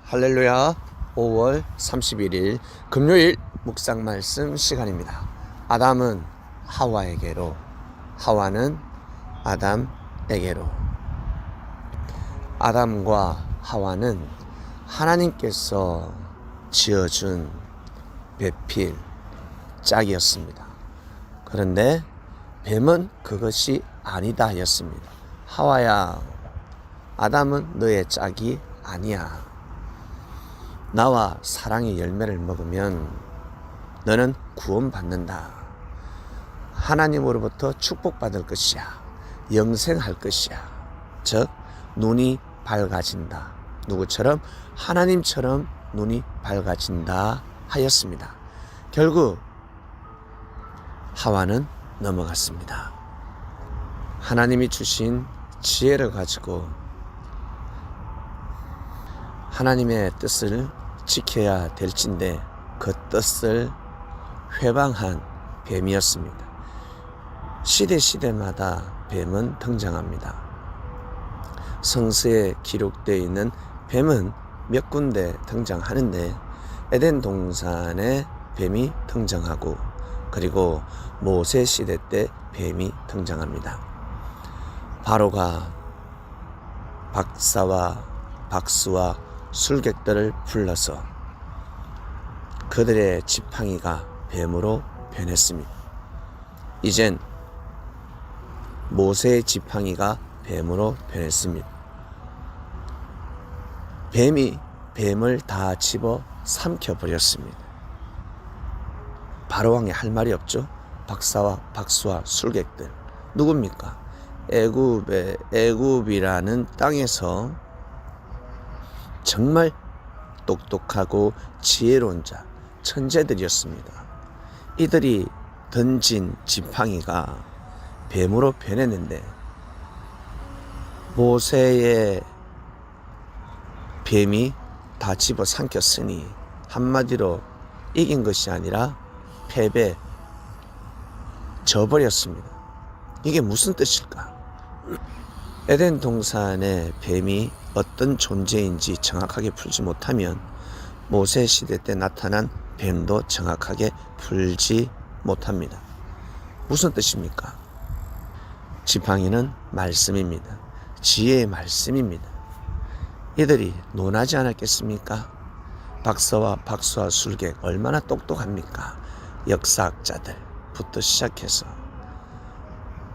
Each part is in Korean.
할렐루야. 5월 31일 금요일 묵상 말씀 시간입니다. 아담은 하와에게로, 하와는 아담에게로. 아담과 하와는 하나님께서 지어준 배필, 짝이었습니다. 그런데 뱀은 그것이 아니다 하였습니다. 하와야, 아담은 너의 짝이 아니야. 나와 사랑의 열매를 먹으면 너는 구원받는다. 하나님으로부터 축복받을 것이야. 영생할 것이야. 즉 눈이 밝아진다. 누구처럼? 하나님처럼 눈이 밝아진다 하였습니다. 결국 하와는 넘어갔습니다. 하나님이 주신 지혜를 가지고 하나님의 뜻을 지켜야 될진데 그 뜻을 회방한 뱀이었습니다. 시대마다 뱀은 등장합니다. 성서에 기록되어 있는 뱀은 몇 군데 등장하는데 에덴 동산에 뱀이 등장하고 그리고 모세 시대 때 뱀이 등장합니다. 바로가 박수와 술객들을 불러서 그들의 지팡이가 뱀으로 변했습니다. 이젠 모세의 지팡이가 뱀으로 변했습니다. 뱀이 뱀을 다 집어 삼켜버렸습니다. 바로왕이 할 말이 없죠. 박수와 술객들 누굽니까? 애굽이라는 땅에서 정말 똑똑하고 지혜로운 자, 천재들이었습니다. 이들이 던진 지팡이가 뱀으로 변했는데 모세의 뱀이 다 집어 삼켰으니 한마디로 이긴 것이 아니라 패배, 져버렸습니다. 이게 무슨 뜻일까? 에덴 동산의 뱀이 어떤 존재인지 정확하게 풀지 못하면 모세 시대 때 나타난 뱀도 정확하게 풀지 못합니다. 무슨 뜻입니까? 지팡이는 말씀입니다. 지혜의 말씀입니다. 이들이 논하지 않았겠습니까? 박수와 술객 얼마나 똑똑합니까? 역사학자들부터 시작해서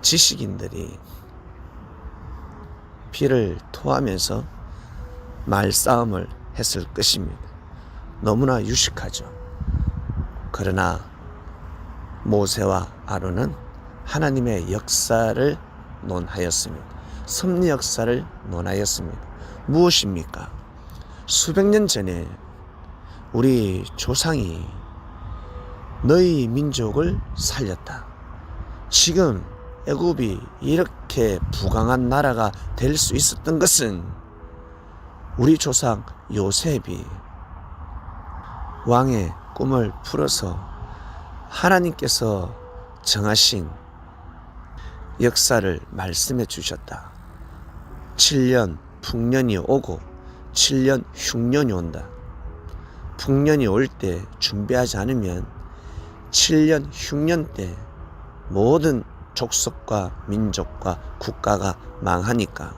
지식인들이 피를 토하면서 말싸움을 했을 것입니다. 너무나 유식하죠. 그러나 모세와 아론은 하나님의 역사를 논하였습니다. 섭리 역사를 논하였습니다. 무엇입니까? 수백 년 전에 우리 조상이 너희 민족을 살렸다. 지금 애굽이 이렇게 부강한 나라가 될 수 있었던 것은 우리 조상 요셉이 왕의 꿈을 풀어서 하나님께서 정하신 역사를 말씀해 주셨다. 7년 풍년이 오고 7년 흉년이 온다. 풍년이 올 때 준비하지 않으면 7년 흉년 때 모든 족속과 민족과 국가가 망하니까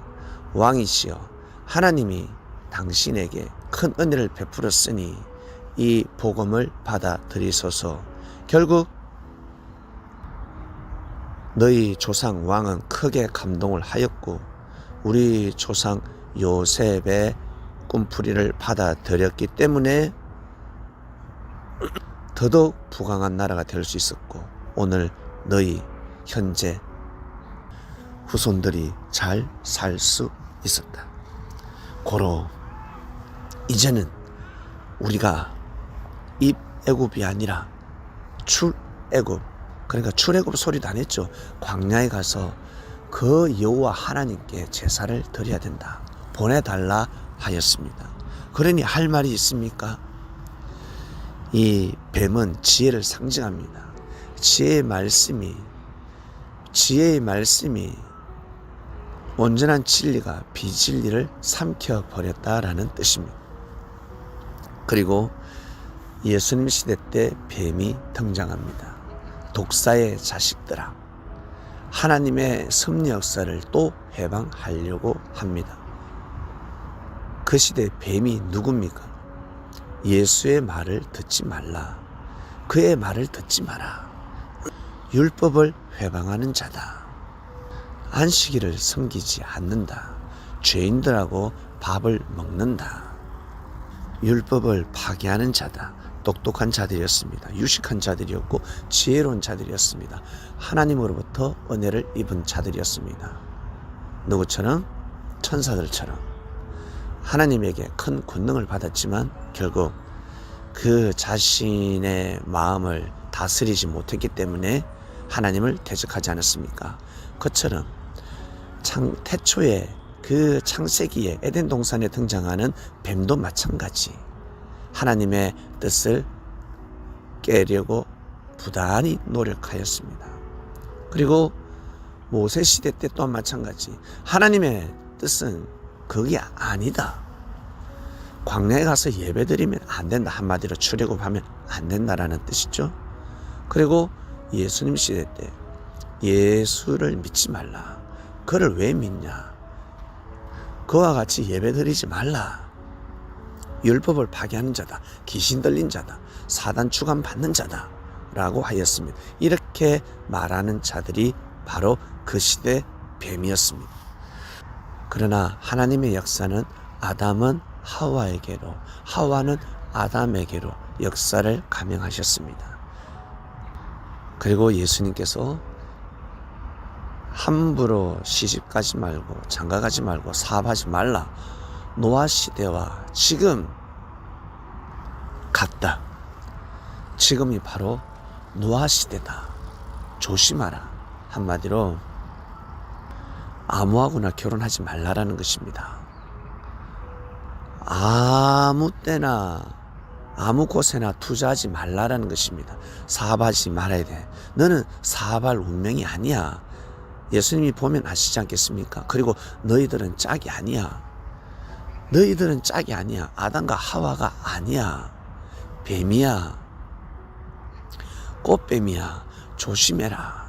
왕이시여 하나님이 당신에게 큰 은혜를 베풀었으니 이 복음을 받아들이소서. 결국 너희 조상 왕은 크게 감동을 하였고 우리 조상 요셉의 꿈풀이를 받아들였기 때문에 더더욱 부강한 나라가 될 수 있었고 오늘 너희 현재 후손들이 잘 살 수 있었다. 고로 이제는 우리가 입애굽이 아니라 출애굽, 그러니까 출애굽 소리도 안 했죠. 광야에 가서 그 여호와 하나님께 제사를 드려야 된다. 보내달라 하였습니다. 그러니 할 말이 있습니까? 이 뱀은 지혜를 상징합니다. 지혜의 말씀이 온전한 진리가 비진리를 삼켜버렸다라는 뜻입니다. 그리고 예수님 시대 때 뱀이 등장합니다. 독사의 자식들아, 하나님의 섭리 역사를 또 회방하려고 합니다. 그 시대 뱀이 누굽니까? 예수의 말을 듣지 말라. 그의 말을 듣지 마라. 율법을 회방하는 자다. 안식일을 섬기지 않는다. 죄인들하고 밥을 먹는다. 율법을 파괴하는 자다. 똑똑한 자들이었습니다. 유식한 자들이었고 지혜로운 자들이었습니다. 하나님으로부터 은혜를 입은 자들이었습니다. 누구처럼? 천사들처럼 하나님에게 큰 권능을 받았지만 결국 그 자신의 마음을 다스리지 못했기 때문에 하나님을 대적하지 않았습니까? 그처럼 태초에 그 창세기에 에덴 동산에 등장하는 뱀도 마찬가지 하나님의 뜻을 깨려고 부단히 노력하였습니다. 그리고 모세 시대 때 또한 마찬가지 하나님의 뜻은 그게 아니다. 광야에 가서 예배드리면 안 된다. 한마디로 출애굽하면 안 된다라는 뜻이죠. 그리고 예수님 시대 때 예수를 믿지 말라. 그를 왜 믿냐? 그와 같이 예배드리지 말라. 율법을 파괴하는 자다. 귀신 들린 자다. 사단 주관 받는 자다. 라고 하였습니다. 이렇게 말하는 자들이 바로 그 시대 뱀이었습니다. 그러나 하나님의 역사는 아담은 하와에게로, 하와는 아담에게로 역사를 감행하셨습니다. 그리고 예수님께서 함부로 시집가지 말고 장가가지 말고 사업하지 말라. 노아 시대와 지금 같다. 지금이 바로 노아 시대다. 조심하라. 한마디로 아무하고나 결혼하지 말라라는 것입니다. 아무 때나 아무 곳에나 투자하지 말라라는 것입니다. 사업하지 말아야 돼. 너는 사업할 운명이 아니야. 예수님이 보면 아시지 않겠습니까? 그리고 너희들은 짝이 아니야. 너희들은 짝이 아니야. 아담과 하와가 아니야. 뱀이야. 꽃뱀이야. 조심해라.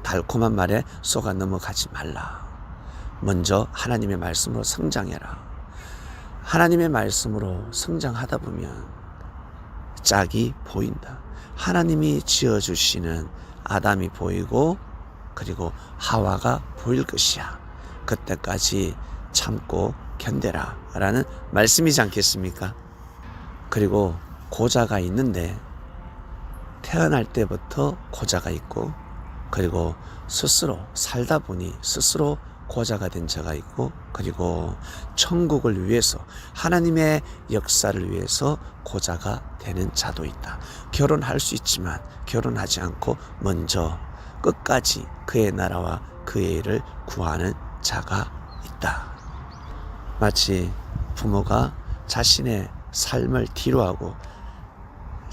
달콤한 말에 속아 넘어가지 말라. 먼저 하나님의 말씀으로 성장해라. 하나님의 말씀으로 성장하다 보면 짝이 보인다. 하나님이 지어주시는 아담이 보이고 그리고 하와가 보일 것이야. 그때까지 참고 견뎌라 라는 말씀이지 않겠습니까? 그리고 고자가 있는데 태어날 때부터 고자가 있고 그리고 스스로 살다 보니 스스로 고자가 된 자가 있고 그리고 천국을 위해서 하나님의 역사를 위해서 고자가 되는 자도 있다. 결혼할 수 있지만 결혼하지 않고 먼저 끝까지 그의 나라와 그의 일을 구하는 자가 있다. 마치 부모가 자신의 삶을 뒤로하고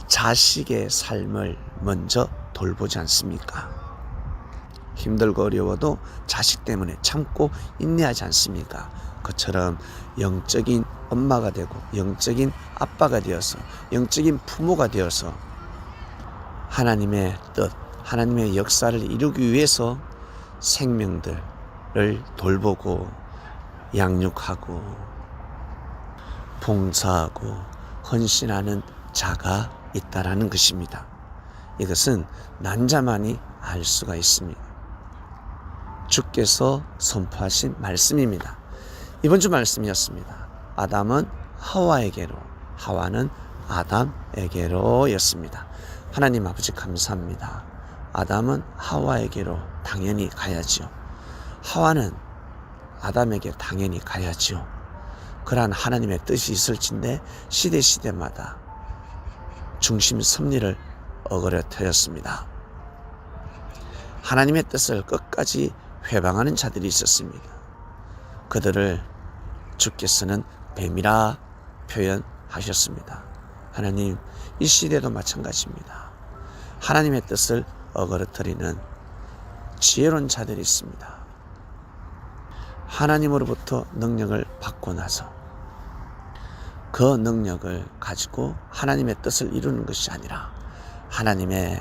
자식의 삶을 먼저 돌보지 않습니까? 힘들고 어려워도 자식 때문에 참고 인내하지 않습니까? 그처럼 영적인 엄마가 되고 영적인 아빠가 되어서 영적인 부모가 되어서 하나님의 뜻, 하나님의 역사를 이루기 위해서 생명들을 돌보고 양육하고 봉사하고 헌신하는 자가 있다라는 것입니다. 이것은 난자만이 알 수가 있습니다. 주께서 선포하신 말씀입니다. 이번 주 말씀이었습니다. 아담은 하와에게로, 하와는 아담에게로 였습니다. 하나님 아버지 감사합니다. 아담은 하와에게로 당연히 가야지요. 하와는 아담에게 당연히 가야지요. 그러한 하나님의 뜻이 있을진데 시대마다 중심 섭리를 어그러뜨렸습니다. 하나님의 뜻을 끝까지 회방하는 자들이 있었습니다. 그들을 주께서는 뱀이라 표현하셨습니다. 하나님, 이 시대도 마찬가지입니다. 하나님의 뜻을 어그러뜨리는 지혜로운 자들이 있습니다. 하나님으로부터 능력을 받고 나서 그 능력을 가지고 하나님의 뜻을 이루는 것이 아니라 하나님의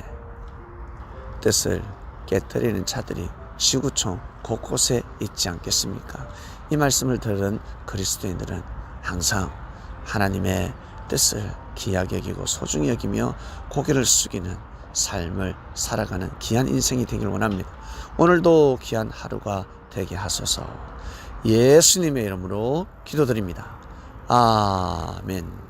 뜻을 깨뜨리는 자들이 지구촌 곳곳에 있지 않겠습니까? 이 말씀을 들은 그리스도인들은 항상 하나님의 뜻을 귀하게 여기고 소중히 여기며 고개를 숙이는 삶을 살아가는 귀한 인생이 되길 원합니다. 오늘도 귀한 하루가 되게 하소서. 예수님의 이름으로 기도드립니다. 아멘.